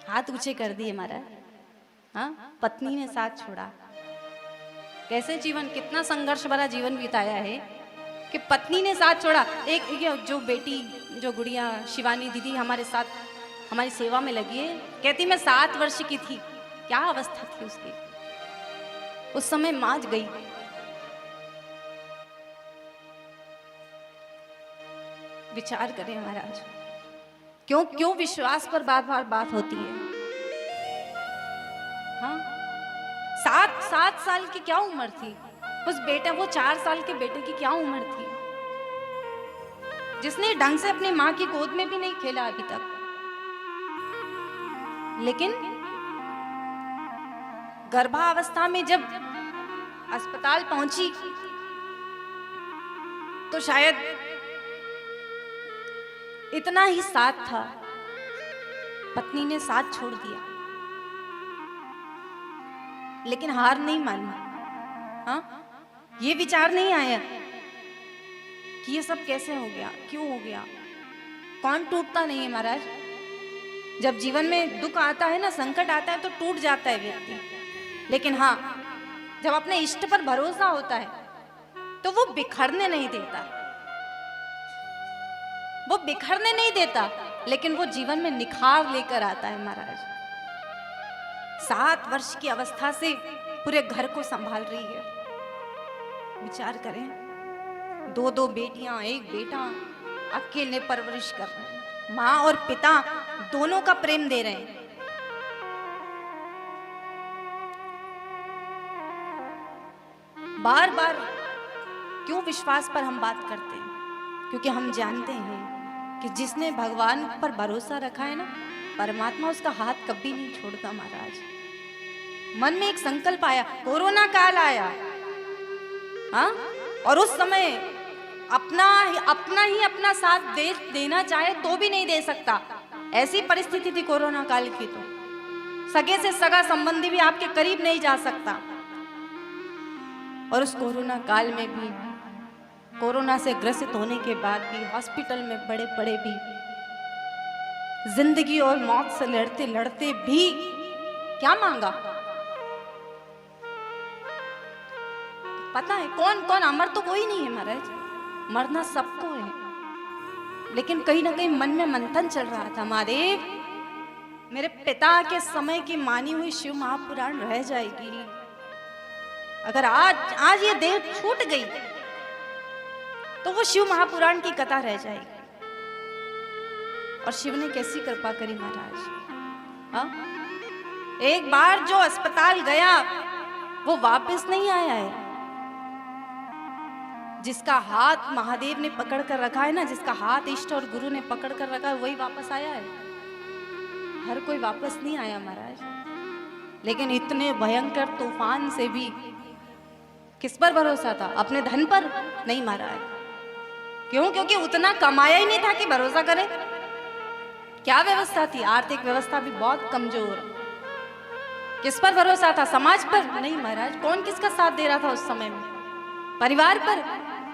हाथ ऊंचे कर दिए महाराज। हाँ, पत्नी ने साथ छोड़ा। कैसे जीवन, कितना संघर्ष भरा जीवन बिताया है कि पत्नी ने साथ छोड़ा। एक ये जो बेटी, जो गुड़िया शिवानी दीदी हमारे साथ हमारी सेवा में लगी है, कहती मैं 7 वर्ष की थी। क्या अवस्था थी उसकी, उस समय माँ गई। विचार करें महाराज, क्यों क्यों विश्वास पर बार बार बात होती है। हाँ, 7 साल की क्या उम्र थी उस बेटा, वो 4 साल के बेटे की क्या उम्र थी, जिसने ढंग से अपनी माँ की गोद में भी नहीं खेला अभी तक। लेकिन गर्भावस्था में जब अस्पताल पहुंची तो शायद इतना ही साथ था, पत्नी ने साथ छोड़ दिया, लेकिन हार नहीं मानी। हाँ, ये विचार नहीं आया कि ये सब कैसे हो गया, क्यों हो गया। कौन टूटता नहीं है महाराज। जब जीवन में दुख आता है ना, संकट आता है तो टूट जाता है व्यक्ति। लेकिन हाँ, जब अपने इष्ट पर भरोसा होता है तो वो बिखरने नहीं देता, वो बिखरने नहीं देता, लेकिन वो जीवन में निखार लेकर आता है महाराज। 7 वर्ष की अवस्था से पूरे घर को संभाल रही है। विचार करें, 2 बेटियां, 1 बेटा, अकेले परवरिश कर रहे हैं। माँ और पिता दोनों का प्रेम दे रहे हैं। बार बार क्यों विश्वास पर हम बात करते हैं, क्योंकि हम जानते हैं कि जिसने भगवान पर भरोसा रखा है ना, परमात्मा उसका हाथ कभी नहीं छोड़ता महाराज। मन में एक संकल्प आया, कोरोना काल आया, हाँ, और उस समय अपना साथ देना चाहे तो भी नहीं दे सकता। ऐसी परिस्थिति थी कोरोना काल की, तो सगे से सगा संबंधी भी आपके करीब नहीं जा सकता। और उस कोरोना काल में भी, कोरोना से ग्रसित होने के बाद भी, हॉस्पिटल में बड़े बड़े भी, जिंदगी और मौत से लड़ते लड़ते भी क्या मांगा पता है? कौन कौन, अमर तो कोई नहीं है महाराज, मरना सबको है। लेकिन कहीं ना कहीं मन में मंथन चल रहा था, महादेव मेरे पिता के समय की मानी हुई शिव महापुराण रह जाएगी। अगर आज ये देह छूट गई तो वो शिव महापुराण की कथा रह जाएगी। और शिव ने कैसी कृपा करी महाराज। हाँ, एक बार जो अस्पताल गया वो वापस नहीं आया है। जिसका हाथ महादेव ने पकड़ कर रखा है ना, जिसका हाथ इष्ट और गुरु ने पकड़ कर रखा है, वही वापस आया है। हर कोई वापस नहीं आया महाराज। लेकिन इतने भयंकर तूफान से भी किस पर भरोसा था? अपने धन पर नहीं महाराज। क्यों? क्योंकि उतना कमाया ही नहीं था कि भरोसा करे। क्या व्यवस्था थी? आर्थिक व्यवस्था भी बहुत कमजोर। किस पर भरोसा था? समाज पर नहीं महाराज। कौन किसका साथ दे रहा था उस समय में? परिवार पर?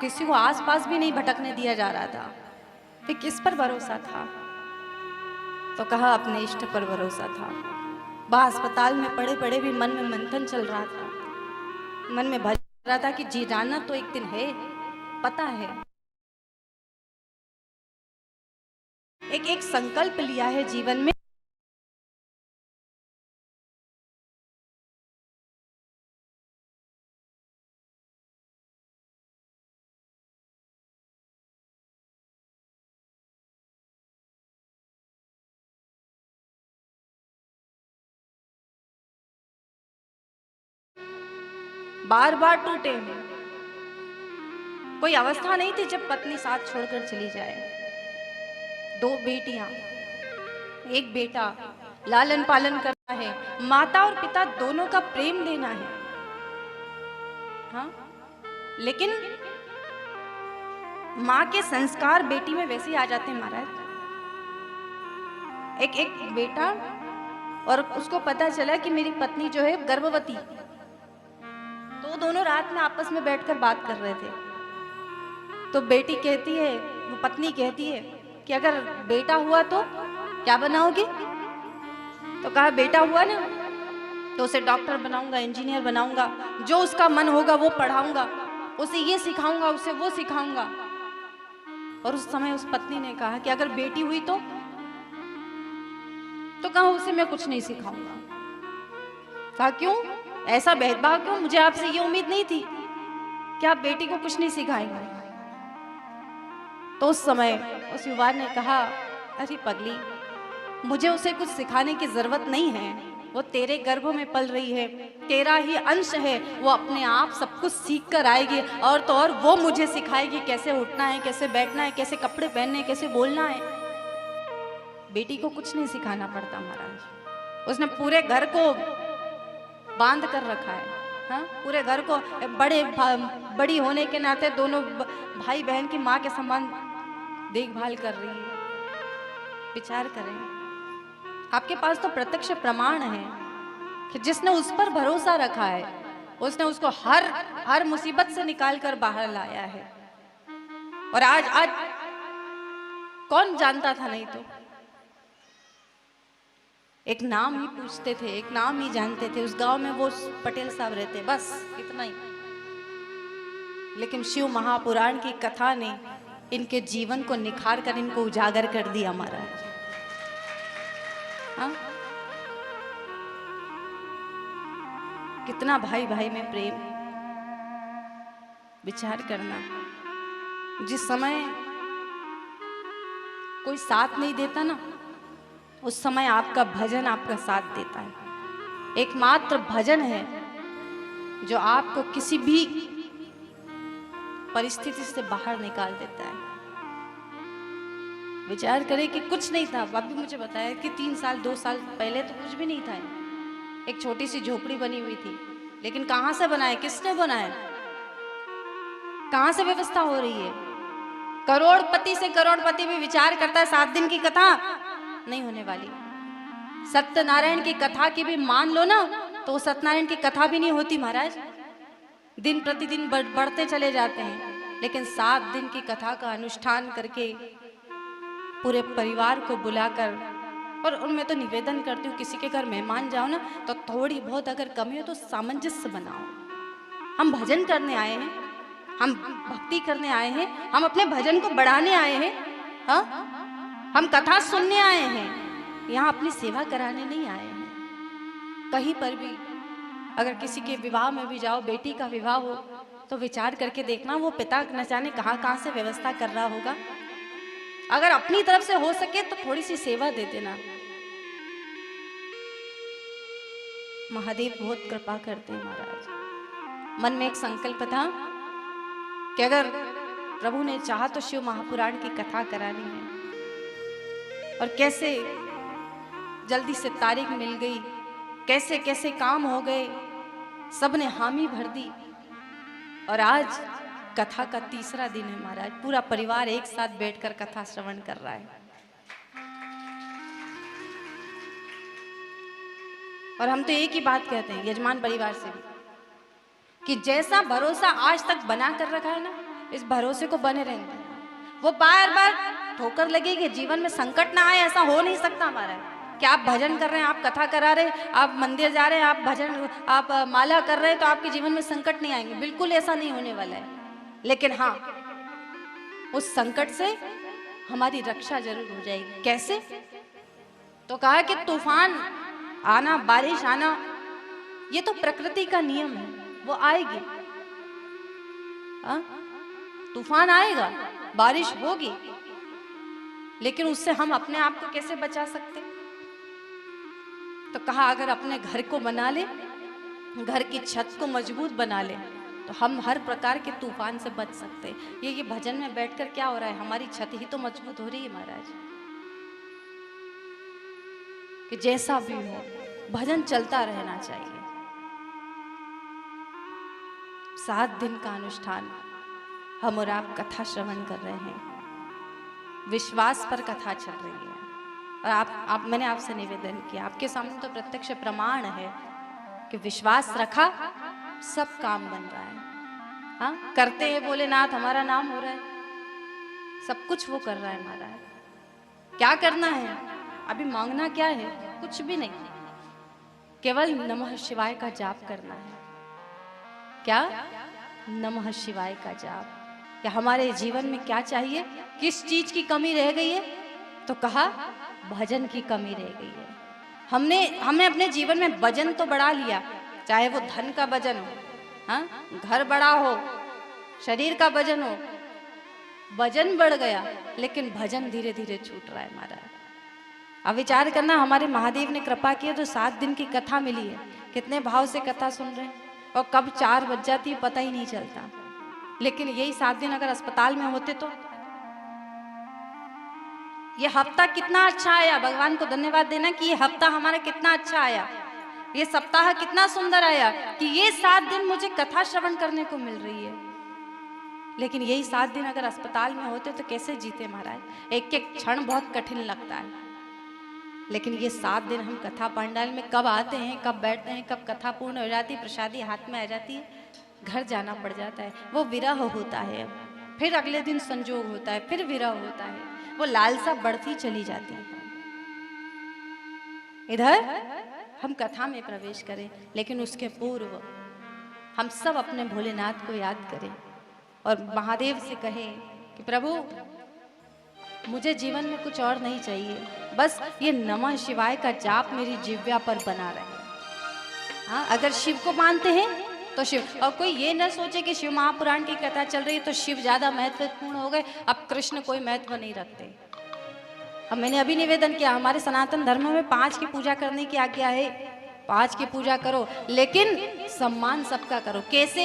किसी को आसपास भी नहीं भटकने दिया जा रहा था। फिर किस पर भरोसा था? तो कहा अपने इष्ट पर भरोसा था। वह अस्पताल में पड़े पड़े भी मन में मंथन चल रहा था, मन में भर रहा था कि जी जाना तो एक दिन है, पता है। एक संकल्प लिया है जीवन में, बार बार टूटे हैं। कोई अवस्था नहीं थी जब पत्नी साथ छोड़कर चली जाए। 2 बेटियां, 1 बेटा, लालन पालन करना है, माता और पिता दोनों का प्रेम लेना है। हाँ, लेकिन माँ के संस्कार बेटी में वैसे ही आ जाते हैं महाराज। एक बेटा, और उसको पता चला कि मेरी पत्नी जो है गर्भवती, तो दोनों रात में आपस में बैठकर बात कर रहे थे। तो बेटी कहती है, वो पत्नी कहती है कि अगर बेटा हुआ तो क्या बनाओगी? तो कहा बेटा हुआ ना तो उसे डॉक्टर बनाऊंगा, इंजीनियर बनाऊंगा, जो उसका मन होगा वो पढ़ाऊंगा, उसे ये सिखाऊंगा, उसे वो सिखाऊंगा। और उस समय उस पत्नी ने कहा कि अगर बेटी हुई तो कहा उसे मैं कुछ नहीं सिखाऊंगा। कहा क्यों, ऐसा भेदभाव क्यों? मुझे आपसे ये उम्मीद नहीं थी कि आप बेटी को कुछ नहीं सिखाएंगे। तो उस समय उस युवा ने कहा, अरे पगली, मुझे उसे कुछ सिखाने की जरूरत नहीं है, वो तेरे गर्भ में पल रही है, तेरा ही अंश है, वो अपने आप सब कुछ सीख कर आएगी, और तो और वो मुझे सिखाएगी कैसे उठना है, कैसे बैठना है, कैसे कपड़े पहनने हैं, कैसे बोलना है। बेटी को कुछ नहीं सिखाना पड़ता महाराज, उसने पूरे घर को बांध कर रखा है। हाँ, पूरे घर को बड़ी होने के नाते दोनों भाई बहन की माँ के समान देखभाल कर रही है। विचार करें, आपके पास तो प्रत्यक्ष प्रमाण है कि जिसने उस पर भरोसा रखा है उसने उसको हर मुसीबत से निकाल कर बाहर लाया है। और आज कौन जानता था, नहीं तो एक नाम ही पूछते थे, एक नाम ही जानते थे, उस गांव में वो पटेल साहब रहते, बस इतना ही। लेकिन शिव महापुराण की कथा ने इनके जीवन को निखार कर इनको उजागर कर दिया महाराज। हाँ, कितना भाई भाई में प्रेम। विचार करना, जिस समय कोई साथ नहीं देता ना, उस समय आपका भजन आपका साथ देता है। एकमात्र भजन है जो आपको किसी भी परिस्थिति से बाहर निकाल देता है। विचार करें कि कुछ नहीं था, अभी मुझे बताया कि 3 साल 2 साल पहले तो कुछ भी नहीं था, एक छोटी सी झोपड़ी बनी हुई थी, लेकिन कहां से बनाए, किसने बनाया, कहां से व्यवस्था हो रही है? करोड़पति से करोड़पति भी विचार करता है 7 दिन की कथा नहीं होने वाली। सत्यनारायण की कथा की भी मान लो ना, तो सत्यनारायण की कथा भी नहीं होती महाराज। दिन प्रतिदिन बढ़ते चले जाते हैं, लेकिन 7 दिन की कथा का अनुष्ठान करके पूरे परिवार को बुलाकर, और उनमें तो निवेदन करती हूँ किसी के घर मेहमान जाओ ना तो थोड़ी बहुत अगर कमी हो तो सामंजस्य बनाओ। हम भजन करने आए हैं, हम भक्ति करने आए हैं, हम अपने भजन को बढ़ाने आए हैं, हाँ, हम कथा सुनने आए हैं, यहाँ अपनी सेवा कराने नहीं आए हैं। कहीं पर भी अगर किसी के विवाह में भी जाओ, बेटी का विवाह हो, तो विचार करके देखना वो पिता न जाने कहाँ से व्यवस्था कर रहा होगा। अगर अपनी तरफ से हो सके तो थोड़ी सी सेवा दे देना। महादेव बहुत कृपा करते हैं महाराज। मन में एक संकल्प था कि अगर प्रभु ने चाहा तो शिव महापुराण की कथा करानी है, और कैसे जल्दी से तारीख मिल गई, कैसे कैसे काम हो गए, सबने हामी भर दी, और आज कथा का 3रा दिन है महाराज। पूरा परिवार एक साथ बैठकर कथा श्रवण कर रहा है। और हम तो एक ही बात कहते हैं यजमान परिवार से भी कि जैसा भरोसा आज तक बना कर रखा है ना, इस भरोसे को बने रहने देना। वो बार बार ठोकर लगेगी, जीवन में संकट ना आए, ऐसा हो नहीं सकता हमारा। कि आप भजन कर रहे हैं, आप कथा करा रहे हैं, आप मंदिर जा रहे हैं, आप भजन, आप माला कर रहे हैं, तो आपके जीवन में संकट नहीं आएंगे, बिल्कुल ऐसा नहीं होने वाला है। लेकिन हाँ, उस संकट से हमारी रक्षा जरूर हो जाएगी। कैसे? तो कहा कि तूफान आना, बारिश आना, ये तो प्रकृति का नियम है, वो आएगी। तूफान आएगा, बारिश होगी, लेकिन उससे हम अपने आप को कैसे बचा सकते? तो कहा अगर अपने घर को बना ले, घर की छत को मजबूत बना ले, तो हम हर प्रकार के तूफान से बच सकते हैं। ये भजन में बैठकर क्या हो रहा है, हमारी छत ही तो मजबूत हो रही है महाराज। कि जैसा भी हो भजन चलता रहना चाहिए। 7 दिन का अनुष्ठान हम और आप कथा श्रवण कर रहे हैं, विश्वास पर कथा चल रही है। और मैंने आपसे निवेदन किया, आपके सामने तो प्रत्यक्ष प्रमाण है कि विश्वास रखा, सब काम बन रहा है। हाँ, करते हैं भोलेनाथ, हमारा नाम हो रहा है, सब कुछ वो कर रहा है महाराज। क्या करना है? अभी मांगना क्या है? कुछ भी नहीं, केवल नमः शिवाय का जाप करना है। क्या? नमः शिवाय का जाप। क्या हमारे जीवन में क्या चाहिए? किस चीज की कमी रह गई है? तो कहा भजन की कमी रह गई है। हमने अपने जीवन में भजन तो बढ़ा लिया, चाहे वो धन का भजन हो, हाँ, घर बड़ा हो, शरीर का भजन हो, भजन बढ़ गया, लेकिन भजन धीरे धीरे छूट रहा है महाराज। अब विचार करना, हमारे महादेव ने कृपा की है तो 7 दिन की कथा मिली है, कितने भाव से कथा सुन रहे हैं, और कब 4 बज जाती है पता ही नहीं चलता। लेकिन यही 7 दिन अगर अस्पताल में होते तो ये हफ्ता कितना अच्छा आया। भगवान को धन्यवाद देना कि ये हफ्ता हमारा कितना अच्छा आया, ये सप्ताह कितना सुंदर आया कि ये 7 दिन मुझे कथा श्रवण करने को मिल रही है। लेकिन यही 7 दिन अगर अस्पताल में होते तो कैसे जीते महाराज। एक एक क्षण बहुत कठिन लगता है, लेकिन ये 7 दिन हम कथा पंडाल में कब आते हैं, कब बैठते हैं, कब कथा पूर्ण हो जाती है, प्रसादी हाथ में आ जाती है, घर जाना पड़ जाता है। वो विरह होता है, फिर अगले दिन संजोग होता है, फिर विरह होता है, वो लालसा बढ़ती चली जाती है। इधर हम कथा में प्रवेश करें, लेकिन उसके पूर्व हम सब अपने भोलेनाथ को याद करें और महादेव से कहें कि प्रभु मुझे जीवन में कुछ और नहीं चाहिए, बस ये नमः शिवाय का जाप मेरी जिह्वा पर बना रहे। हाँ, अगर शिव को मानते हैं तो शिव, और कोई ये न सोचे कि शिव महापुराण की कथा चल रही है तो शिव ज्यादा महत्वपूर्ण हो गए, अब कृष्ण कोई महत्व नहीं रखते। अब मैंने अभी निवेदन किया, हमारे सनातन धर्म में 5 की पूजा करने की आज्ञा है, 5 की पूजा करो, लेकिन सम्मान सबका करो। कैसे?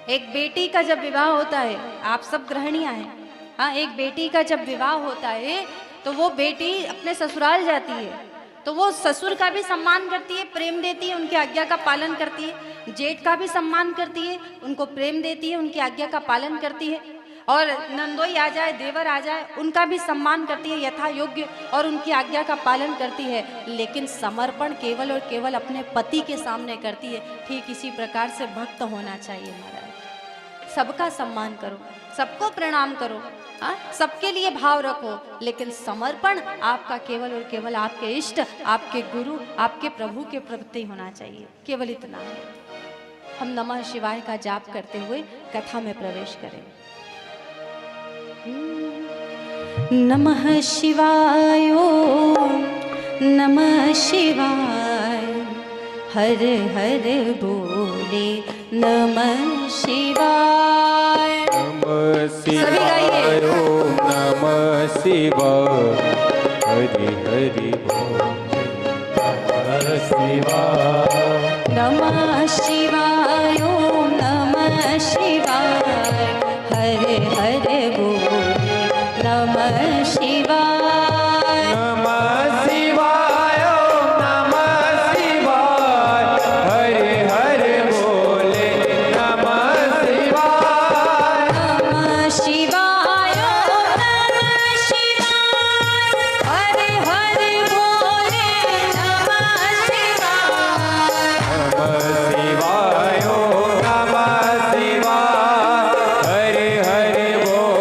एक बेटी का जब विवाह होता है, आप सब गृहिणियां हैं, हाँ, एक बेटी का जब विवाह होता है तो वो बेटी अपने ससुराल जाती है, तो वो ससुर का भी सम्मान करती है, प्रेम देती है, उनकी आज्ञा का पालन करती है। जेठ का भी सम्मान करती है, उनको प्रेम देती है, उनकी आज्ञा का पालन करती है। और नंदोई आ जाए, देवर आ जाए, उनका भी सम्मान करती है यथा योग्य, और उनकी आज्ञा का पालन करती है। लेकिन समर्पण केवल और केवल अपने पति के सामने करती है। ठीक इसी प्रकार से भक्त होना चाहिए महाराज। सबका सम्मान करो, सबको प्रणाम करो, हाँ, सबके लिए भाव रखो, लेकिन समर्पण आपका केवल और केवल आपके इष्ट, आपके गुरु, आपके प्रभु के प्रति होना चाहिए। केवल इतना है। हम नमः शिवाय का जाप करते हुए कथा में प्रवेश करें। नमः शिवाय ओम नमः शिवाय, हर हर बोले नमः शिवाय। नमः शिवाय ओम नमः शिवाय, हरि हरि बोले नमः शिवाय। नमः शिवाय ओम नमः शिवाय, हर हर बोले नमः शिवाय।